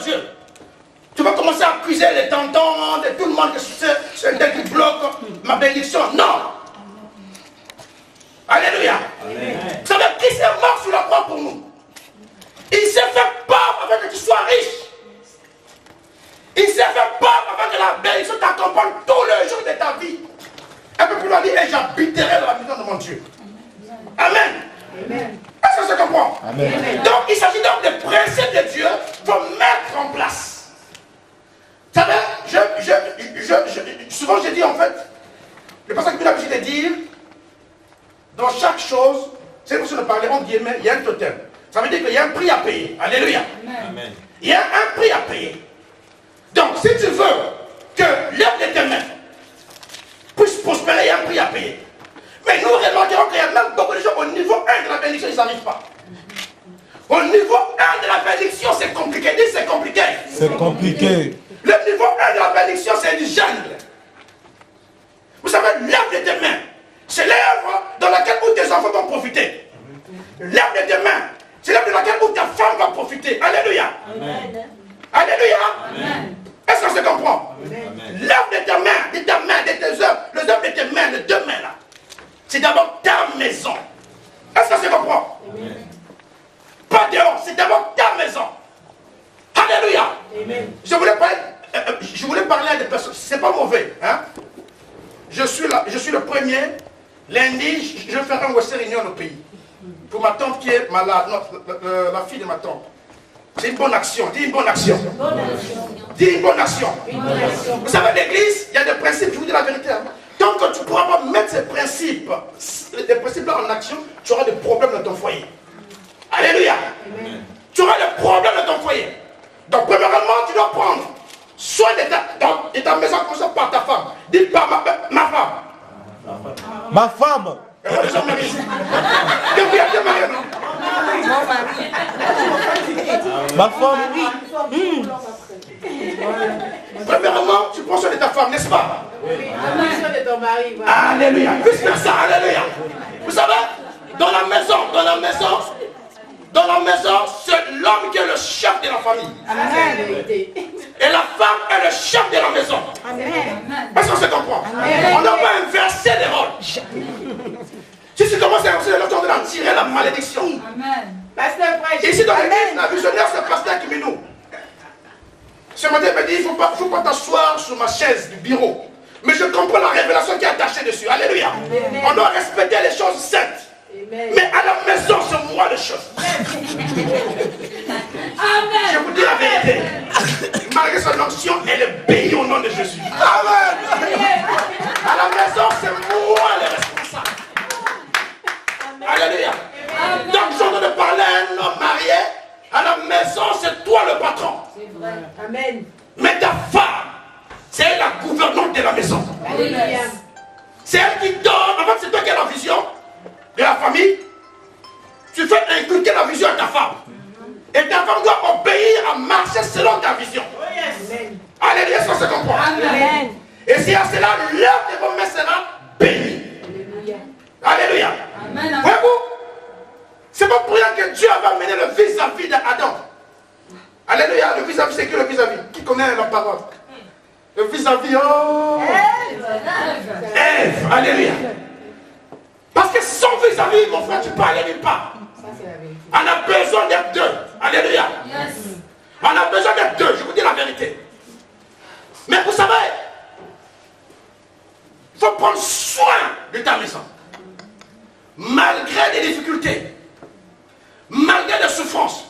Dieu. Tu vas commencer à accuser les tontons de tout le monde que c'est un qui bloque ma bénédiction. Non. Alléluia. Amen. Vous savez, Christ est mort sur la croix pour nous. Il s'est fait pauvre afin que tu sois riche. Il s'est fait pauvre afin que la bénédiction t'accompagne tous les jours de ta vie. Un peu plus loin, il dit, et j'habiterai dans la maison de mon Dieu. Amen. Amen. Est-ce que ça comprend? Amen. Donc, il s'agit donc des principes de Dieu pour mettre en place. Vous savez, souvent je dis en fait, le passage que j'ai l'habitude de dire, dans chaque chose, c'est une façon de parler en guillemets, il y a un totem. Ça veut dire qu'il y a un prix à payer. Alléluia. Amen. Il y a un prix à payer. Donc, si tu veux que l'œuvre de tes mains puisse prospérer, il y a un prix à payer. Mais nous remarquerons qu'il y a même beaucoup de gens au niveau 1 de la bénédiction, ils n'arrivent pas. Au niveau 1 de la bénédiction, c'est compliqué. Dis, c'est compliqué. C'est compliqué. Le niveau 1 de la bénédiction, c'est du jungle. Vous savez, l'œuvre de tes mains, c'est l'œuvre dans laquelle tes enfants vont profiter. L'œuvre de tes mains, c'est l'œuvre dans laquelle ta femme va profiter. Alléluia. Amen. Alléluia. Amen. Est-ce que ça se comprend? L'œuvre de ta main, de tes œuvres, les œuvres de tes mains, les deux mains là, c'est d'abord ta maison. Est-ce que ça se comprend? Amen. Pas dehors, c'est d'abord ta maison. Alléluia. Amen. Je voulais parler à des personnes, c'est pas mauvais. Hein? Je suis le premier, lundi, je vais faire un Western Union au pays. Pour ma tante qui est malade, la fille de ma tante. C'est une bonne action, dis une bonne action. Dis une bonne action. Vous savez, l'église, il y a des principes, je vous dis la vérité. Hein? Tant que tu ne pourras pas mettre ces principes-là en action, tu auras des problèmes dans ton foyer. Alléluia. Amen. Tu auras des problèmes dans ton foyer. Donc, premièrement, tu dois prendre soin de ta maison, comme ça, par ta femme. Dis par ma femme. Ma femme. Ma femme. Premièrement, tu prends soin de ta femme, n'est-ce pas? Alléluia. Vice versa, alléluia. Vous savez, dans la maison, c'est l'homme qui est le chef de la famille. Amen. Et la femme est le chef de la maison. Est-ce qu'on se comprend? On n'a pas inversé les rôles. Si tu commences à inverser les rôles, tu es en train d'en tirer la malédiction. Amen. Ici dans l'église, la visionnaire, c'est le pasteur Kiminou. Ce matin, il m'a dit, il ne faut pas t'asseoir sur ma chaise du bureau. Mais je comprends la révélation qui est attachée dessus. Alléluia. Amen. On doit respecter les choses saintes. Amen. Mais à la maison, c'est moi les choses. Amen. Je vous dis la vérité. Malgré son onction, elle est bénie au nom de Jésus. Amen. À la maison, c'est moi le responsable. Alléluia. Donc, je suis en train de parler à un homme marié. À la maison, c'est toi le patron. C'est vrai. Amen. Mais ta femme, c'est elle la gouvernante de la maison. Alléluia. C'est elle qui donne. En fait, c'est toi qui as la vision de la famille. Tu fais inculquer la vision à ta femme. Et ta femme doit obéir à marcher selon ta vision. Amen. Alléluia, est-ce que ça comprend? Amen. Et si à cela, l'œuvre de vos mains sera bénie. Alléluia. Amen. Voyez-vous, c'est pas pour rien que Dieu avait amené le vis-à-vis d'Adam. Alléluia, le vis-à-vis, c'est que le vis-à-vis. Qui connaît la parole? Le vis-à-vis, oh! Ève. Alléluia. Parce que sans vis-à-vis, mon frère, tu peux aller nulle part. On a besoin d'être deux. Alléluia. Yes. On a besoin d'être deux, je vous dis la vérité. Mais vous savez, il faut prendre soin de ta maison. Malgré des difficultés, malgré des souffrances,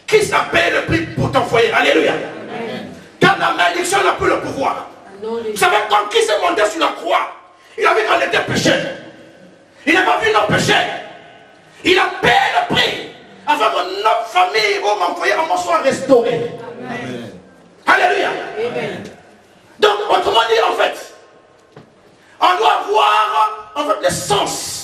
Christ a payé le prix pour ton foyer. Alléluia. Amen. Car la malédiction n'a plus le pouvoir. Vous savez, quand Christ est monté sur la croix, il a vu qu'on était péchés. Il n'a pas vu nos péchés. Il a payé le prix afin que notre famille ou mon foyer soit restauré. Amen. Alléluia. Amen. Donc, autrement dit, en fait, on doit avoir en fait le sens.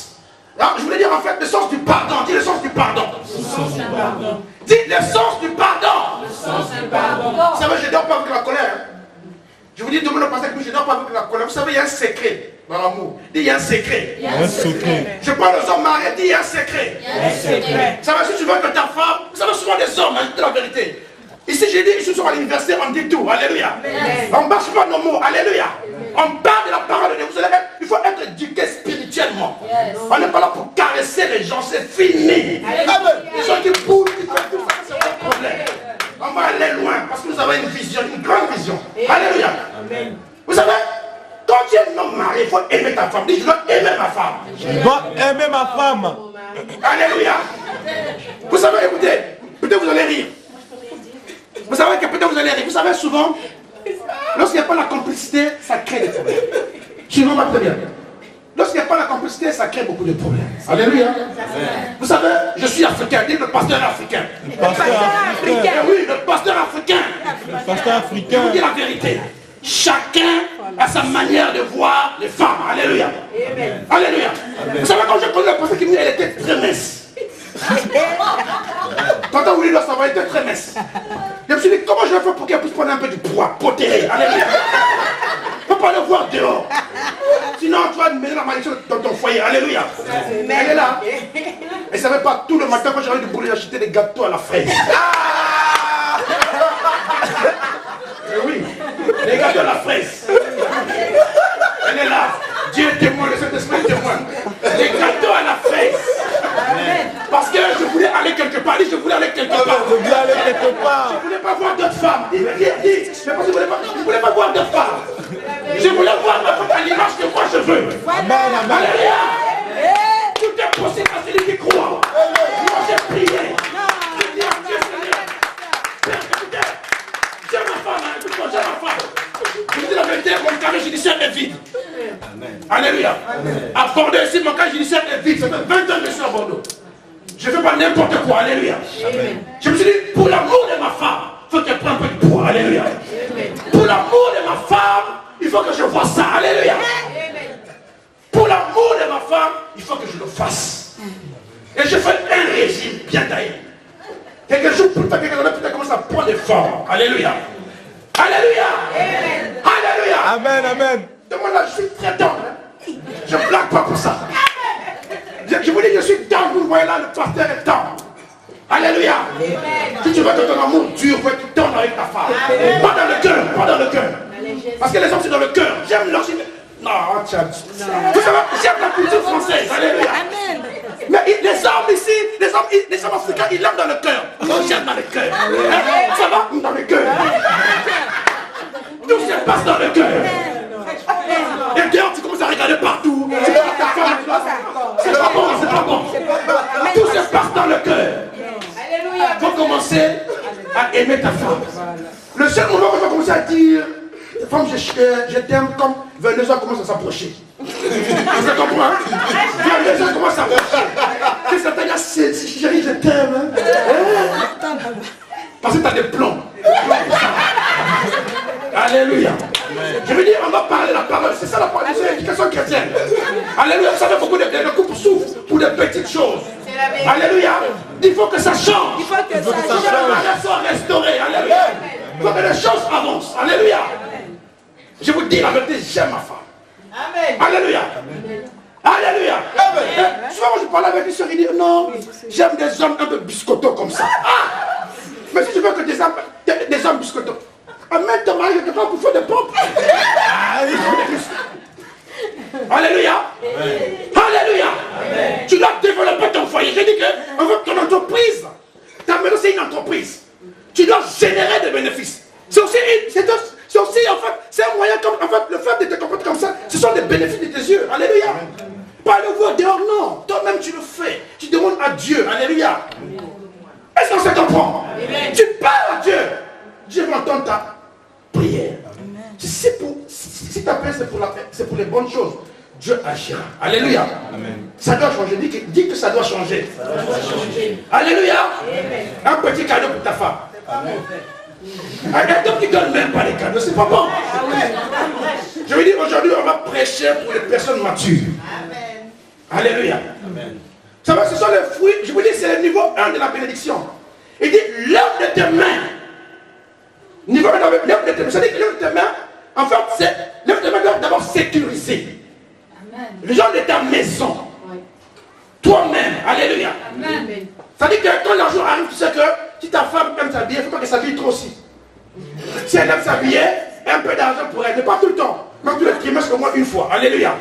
Alors, je voulais dire en fait le sens du pardon. Dis le sens du pardon. Le sens du pardon. Dis le sens du pardon. Le sens du pardon. Vous savez, je ne dors pas avec la colère. Je vous dis demain le passé que je ne dors pas avec la colère. Vous savez, il y a un secret dans l'amour. Dis, il y a un secret. Il y a un secret. Je parle aux hommes mariés, dis, il y a un secret. Il y a un secret. Vous savez, si tu veux que ta femme, vous savez souvent des hommes, je dis la vérité. Ici, j'ai dit, je suis à l'université, on dit tout. Alléluia. On ne bâche pas nos mots. Alléluia. On parle de la parole de Dieu. Il faut être éduqué spirituellement. On n'est pas là pour caresser les gens, c'est fini. Les gens qui bougent, qui font tout ça, c'est pas un problème. On va aller loin parce que nous avons une vision, une grande vision. Alléluia. Vous savez, quand tu es un homme marié, il faut aimer ta femme. Dis, je dois aimer ma femme. Je dois aimer ma femme. Alléluia. Vous savez, écoutez, peut-être vous allez rire. Vous savez que peut-être vous allez rire. Vous savez, souvent, lorsqu'il n'y a pas la complicité, ça crée des problèmes. Suivons-moi très bien. Lorsqu'il n'y a pas la complicité, ça crée beaucoup de problèmes. Alléluia. Vous savez, je suis africain. Dites le pasteur africain. Le pasteur africain. Oui, le pasteur africain. Le pasteur Je africain. vous dis la vérité. Chacun a sa manière de voir les femmes. Alléluia. Alléluia. Vous savez, quand je connais le pasteur qui me dit, elle était très mince. Quand on voulait le savoir, elle était très mince. Je me suis dit, comment je vais faire pour qu'elle puisse prendre un peu du poids, poter. Alléluia. Il ne faut pas le voir dehors. Sinon, tu vas mener la malédiction dans ton foyer. Alléluia. Elle est là. Elle ne savait pas tout le matin quand j'arrive de bouler, acheter des gâteaux à la fraise. Oui, les gâteaux à la fraise. Elle est là. Dieu est témoin, le Saint-Esprit est témoin. Les gâteaux à la fraise. Parce que je voulais aller quelque part. Je voulais aller quelque part. Je voulais aller quelque part. Je ne voulais pas voir d'autres femmes. Mais parce que je ne voulais pas voir d'autres femmes. Je voulais voir ma femme à l'image que moi je veux. Amen, amen. Alléluia. Tout est possible à celui qui croit. Moi j'ai prié. Je dis à Dieu, Seigneur. Père, écoutez, j'ai ma femme, écoute-moi, j'ai ma femme. Je vous dis la vérité, mon carré judiciaire est vide. Alléluia. À Bordeaux, ici, mon carré judiciaire est vide. Ça fait 20 ans que je suis à Bordeaux. Je ne fais pas n'importe quoi. Alléluia. Je me suis dit, pour l'amour de ma femme, il faut qu'elle prenne un peu de poids. Alléluia. Pour l'amour de ma femme, il faut que je vois ça. Alléluia. Pour l'amour de ma femme, il faut que je le fasse. Et je fais un régime bien taillé. Quelques jours plus tard, quelques années plus tard, commence à prendre des formes. Alléluia. Alléluia. Alléluia. Amen, amen. Demande là, je suis très tendre. Je ne blague pas pour ça. Je vous dis, je suis tendre. Vous voyez là, le pasteur est tendre. Alléluia. Si tu veux que ton amour dure, il faut être tendre avec ta femme. Pas dans le cœur, pas dans le cœur. Parce que les hommes, c'est dans le cœur. J'aime leur... Non, tiens. Vous savez, j'aime la culture française. Alléluia. Mais les hommes ici, les hommes africains, ils l'aiment dans le cœur. Donc j'aime dans le cœur. Ça va dans le cœur. Tout se passe dans le cœur. Et dehors, tu commences à regarder partout. C'est pas bon, c'est pas bon. Tout se passe dans le cœur. Il faut commencer à aimer ta femme. Le seul moment où tu vas commencer à dire, femme, je t'aime, comme vers 2 ans commence à s'approcher. Vous comprenez? Vers 2 ans commence à s'approcher. Que ça t'a dit, chérie, je t'aime. Parce que tu as des plombs. Alléluia. Je veux dire, on va parler la parole. C'est ça la parole. C'est l'éducation chrétienne. Alléluia. Vous savez, beaucoup de couples souffrent pour des petites choses. Alléluia. Il faut que ça change. Il faut que ça change. Soit restauré. Alléluia. Il faut que les choses avancent. Alléluia. Je vous dis la vérité, j'aime ma femme. Amen. Alléluia. Alléluia. Souvent, je parle avec une soeur, il dit non, j'aime des hommes un peu biscottos comme ça. Ah! Mais si tu veux que des hommes biscottos, amène ton mari quelque part pour faire des pompes. Alléluia. Alléluia. Tu dois développer ton foyer. Je dis que ton entreprise, ta maison c'est une entreprise. Tu dois générer des bénéfices. C'est aussi en fait, c'est un moyen comme, en fait, le fait de te comporter comme ça, ce sont des bénéfices de tes yeux. Alléluia. Pas le voir dehors, non. Toi-même, tu le fais. Tu demandes à Dieu. Alléluia. Est-ce qu'on se comprend? Tu parles à Dieu. Dieu va entendre ta prière. Si ta prière, c'est pour les bonnes choses, Dieu agira. Alléluia. Amen. Ça doit changer. Dis que ça doit changer. Alléluia. Un petit cadeau pour ta femme. Amen. Un homme qui ne donne même pas les cadeaux, c'est pas bon. Je veux dire, aujourd'hui, on va prêcher pour les personnes matures. Amen. Alléluia. Amen. Ça va, ce sont les fruits, je vous dis, c'est le niveau 1 de la bénédiction. Il dit, l'œuvre de tes mains. Niveau 1, l'œuvre de tes mains. Ça dit que l'œuvre de tes mains, en fait, l'œuvre de tes mains doit d'abord sécuriser. Amen. Les gens de ta maison. Oui. Toi-même. Alléluia. Amen. Ça dit que quand l'argent arrive, tu sais que si ta femme aime s'habiller, il ne faut pas qu'elle s'habille trop aussi. Si elle aime s'habiller, un peu d'argent pour elle, mais pas tout le temps. Même tous les trimestres, au moins une fois. Alléluia.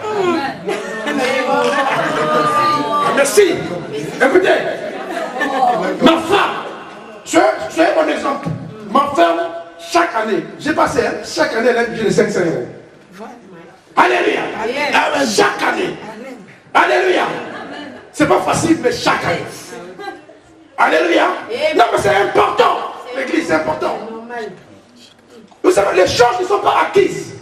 Merci. Écoutez, ma femme, tu es mon exemple. Ma femme, chaque année, j'ai passé, chaque année, elle a un budget de 500 €. Alléluia. Amen. Chaque année. Alléluia. C'est pas facile, mais chaque année. Alléluia. Non, mais c'est important. L'église, c'est important. Vous savez, les choses ne sont pas acquises.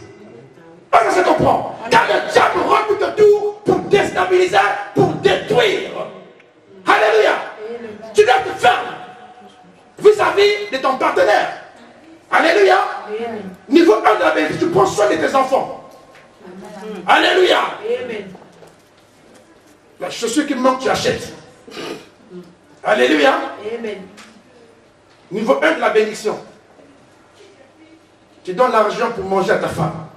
Ça se comprend. Quand le diable rentre tout autour pour déstabiliser, pour détruire. Alléluia. Tu dois être ferme vis-à-vis de ton partenaire. Alléluia. Niveau 1 de la bénédiction, tu prends soin de tes enfants. Alléluia. La chaussure qui me manque, tu achètes. Alléluia. Niveau 1 de la bénédiction. Tu donnes l'argent pour manger à ta femme.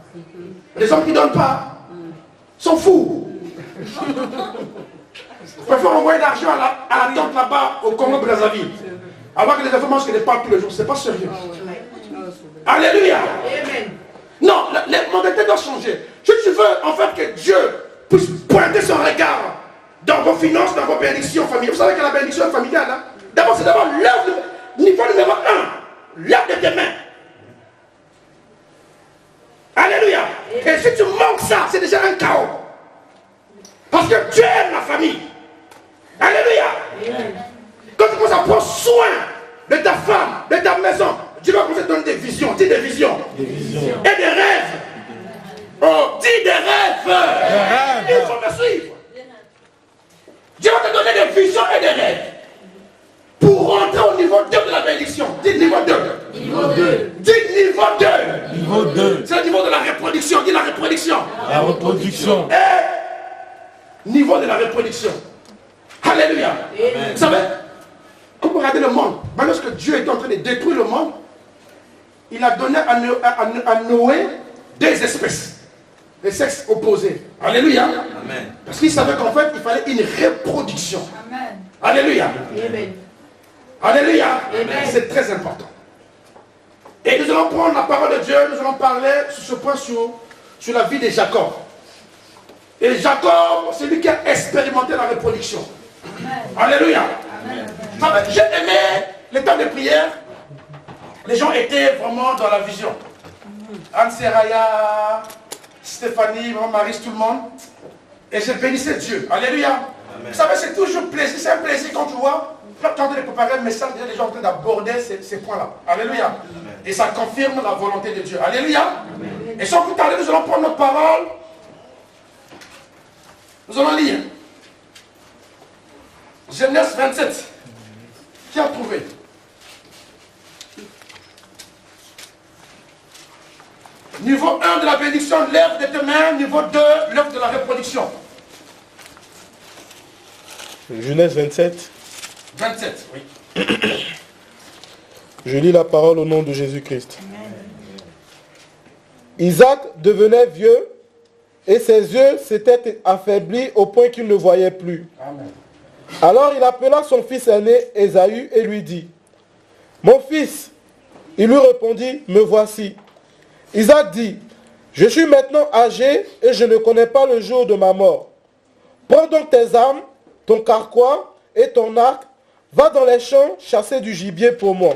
Les hommes qui ne donnent pas sont fous. Ils préfèrent envoyer l'argent à la tante là-bas au Congo Brazzaville. Avant que les enfants mangent des pâtes tous les jours. C'est pas sérieux. Alléluia. Non, les mentalités doivent changer. Si tu veux en fait que Dieu puisse pointer son regard dans vos finances, dans vos bénédictions familiales. Vous savez que la bénédiction familiale, hein, d'abord c'est d'abord l'œuvre, niveau numéro 1, l'œuvre de tes mains. Alléluia. Et si tu manques ça, c'est déjà un chaos. Parce que Dieu aime la famille. Alléluia. Quand tu commences à prendre soin de ta femme, de ta maison, Dieu va commencer à te donner des visions. Dis des visions. Et des rêves. Oh, dis des rêves. Il faut me suivre. Dieu va te donner des visions et des rêves. Pour rentrer au niveau 2 de la bénédiction. Dis niveau 2. Niveau 2. Dis niveau 2. Niveau 2. C'est le niveau de la reproduction. Dis la reproduction. La reproduction. Et niveau de la reproduction. Alléluia. Amen. Vous savez, quand vous regardez le monde, lorsque Dieu est en train de détruire le monde, il a donné à Noé des espèces. Les sexes opposés. Alléluia. Amen. Parce qu'il savait qu'en fait, il fallait une reproduction. Amen. Alléluia. Amen. Alléluia. C'est très important. Et nous allons prendre la parole de Dieu, nous allons parler sur ce point sur la vie de Jacob. Et Jacob, c'est lui qui a expérimenté la reproduction. Amen. Alléluia. Amen. J'ai aimé les temps de prière. Les gens étaient vraiment dans la vision. Anne Seraya, Stéphanie, Maman Marie, tout le monde. Et je bénissais Dieu. Alléluia. Amen. Vous savez, c'est toujours plaisir. C'est un plaisir quand tu vois. Quand tu es en train de préparer un message, déjà les gens sont en train d'aborder ces points-là. Alléluia. Amen. Et ça confirme la volonté de Dieu. Alléluia. Amen. Et sans plus tarder, nous allons prendre notre parole. Nous allons lire. Genèse 27. Qui a trouvé? Niveau 1 de la bénédiction, l'œuvre de tes mains. Niveau 2, l'œuvre de la reproduction. Genèse 27. 27, oui. Je lis la parole au nom de Jésus-Christ. Isaac devenait vieux et ses yeux s'étaient affaiblis au point qu'il ne voyait plus. Amen. Alors il appela son fils aîné Ésaü et lui dit: Mon fils. Il lui répondit: Me voici. Isaac dit: Je suis maintenant âgé et je ne connais pas le jour de ma mort. Prends donc tes armes, ton carquois et ton arc, va dans les champs chasser du gibier pour moi.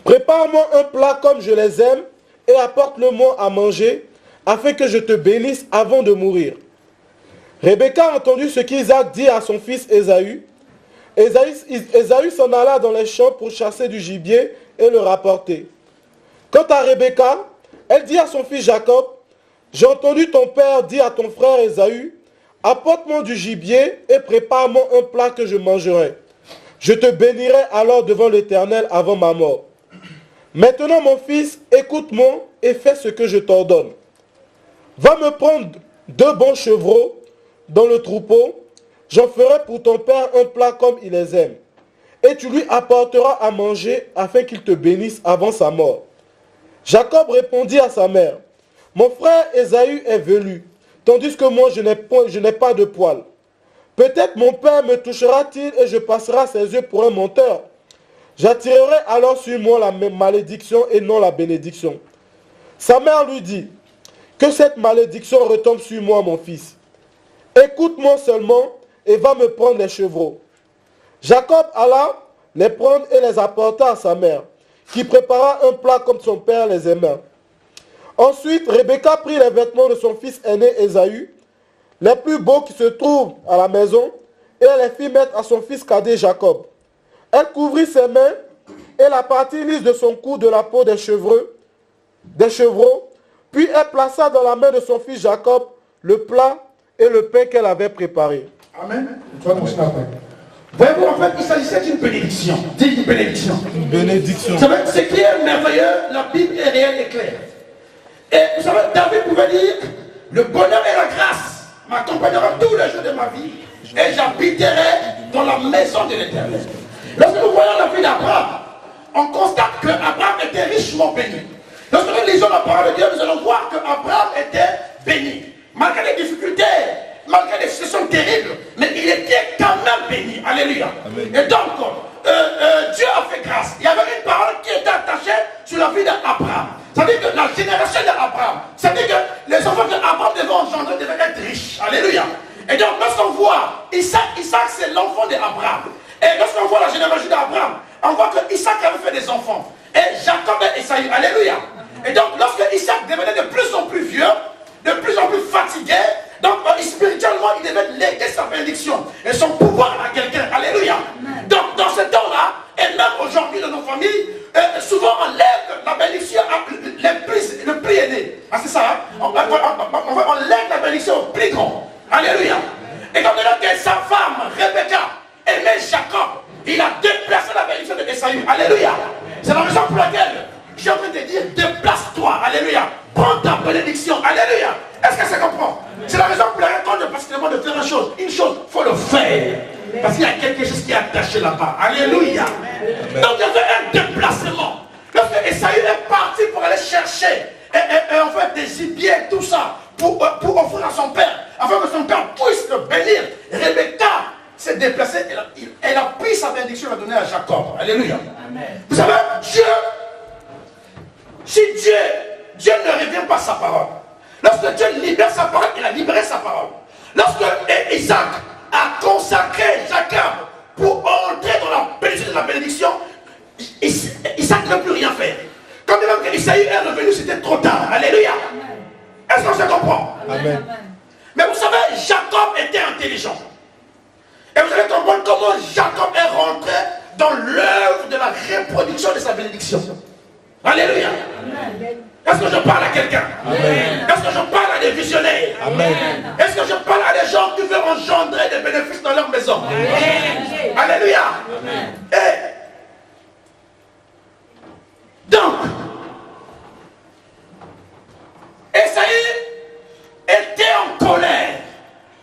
Prépare-moi un plat comme je les aime et apporte-le-moi à manger, afin que je te bénisse avant de mourir. Rebecca a entendu ce qu'Isaac dit à son fils Ésaü. Ésaü s'en alla dans les champs pour chasser du gibier et le rapporter. Quant à Rebecca, elle dit à son fils Jacob: J'ai entendu ton père dire à ton frère Ésaü: Apporte-moi du gibier et prépare-moi un plat que je mangerai. Je te bénirai alors devant l'Éternel avant ma mort. Maintenant, mon fils, écoute-moi et fais ce que je t'ordonne. Va me prendre 2 bons chevreaux dans le troupeau. J'en ferai pour ton père un plat comme il les aime. Et tu lui apporteras à manger afin qu'il te bénisse avant sa mort. Jacob répondit à sa mère: Mon frère Ésaü est velu, tandis que moi je n'ai pas de poil. Peut-être mon père me touchera-t-il et je passerai ses yeux pour un menteur. J'attirerai alors sur moi la malédiction et non la bénédiction. » Sa mère lui dit, « Que cette malédiction retombe sur moi, mon fils. Écoute-moi seulement et va me prendre les chevreaux. » Jacob alla les prendre et les apporta à sa mère, qui prépara un plat comme son père les aimait. Ensuite, Rebecca prit les vêtements de son fils aîné Ésaü, les plus beaux qui se trouvent à la maison, et elle les fit mettre à son fils cadet Jacob. Elle couvrit ses mains et la partie lisse de son cou de la peau des chevreaux, puis elle plaça dans la main de son fils Jacob le plat et le pain qu'elle avait préparé. Amen. Voyez-vous, en fait, il s'agissait d'une bénédiction. Dis une bénédiction. Une bénédiction. Vous savez, ce qui est merveilleux, la Bible est réelle et claire. Et vous savez, David pouvait dire, le bonheur et la grâce m'accompagneront tous les jours de ma vie et j'habiterai dans la maison de l'Éternel. Lorsque nous voyons la vie d'Abraham, on constate qu'Abraham était richement béni. Lorsque nous lisons la parole de Dieu, nous allons voir qu'Abraham était béni. Malgré les difficultés, malgré les situations terribles, mais il était quand même béni. Alléluia. Amen. Et donc, Dieu a fait grâce. Il y avait une parole qui était attachée sur la vie d'Abraham. C'est-à-dire que la génération d'Abraham, c'est-à-dire que les enfants d'Abraham devaient engendrer, devaient être riches. Alléluia. Et donc, lorsqu'on voit Isaac c'est l'enfant d'Abraham. Et lorsqu'on voit la généalogie d'Abraham, on voit que Isaac avait fait des enfants. Et Jacob et Esaü. Alléluia. Et donc, lorsque Isaac devenait de plus en plus vieux, de plus en plus fatigué, donc spirituellement, il devait léguer sa bénédiction et son pouvoir à quelqu'un. Alléluia. Donc, dans ce temps-là, et même aujourd'hui dans nos familles, souvent on lève la bénédiction le plus aîné. Ah, c'est ça, hein? On lève la bénédiction au plus grand. Alléluia. Et quand on a que sa femme, Rebecca, aimait Jacob, il a déplacé la bénédiction de Esaü. Alléluia. C'est la raison pour laquelle je suis en train de dire, déplace-toi. Alléluia. Prends ta bénédiction. Alléluia. Est-ce que ça comprend? C'est la raison pour laquelle quand on passe de faire une chose, il faut le faire. Parce qu'il y a quelque chose qui est attaché là-bas. Alléluia. Donc il y avait un déplacement. Lorsque Esaü est parti pour aller chercher et en fait des gibiers, tout ça, pour offrir à son père, afin que son père puisse le bénir, Rebecca s'est déplacée, elle a pris sa bénédiction et l'a donnée à Jacob. Alléluia. Amen. Vous savez, si Dieu ne revient pas sa parole, lorsque Dieu libère sa parole, il a libéré sa parole. Lorsque Isaac a consacré Jacob pour entrer dans la bénédiction, Isaac ne peut plus rien faire. Quand même que Isaïe est revenu, c'était trop tard. Alléluia. Est-ce qu'on se comprend? Amen. Mais vous savez, Jacob était intelligent. Et vous allez comprendre comment Jacob est rentré dans l'œuvre de la reproduction de sa bénédiction. Alléluia. Amen. Est-ce que je parle à quelqu'un? Est-ce que je parle à des visionnaires? Amen. Est-ce que je parle à des gens qui veulent engendrer des bénéfices dans leur maison? Amen. Alléluia. Amen. Et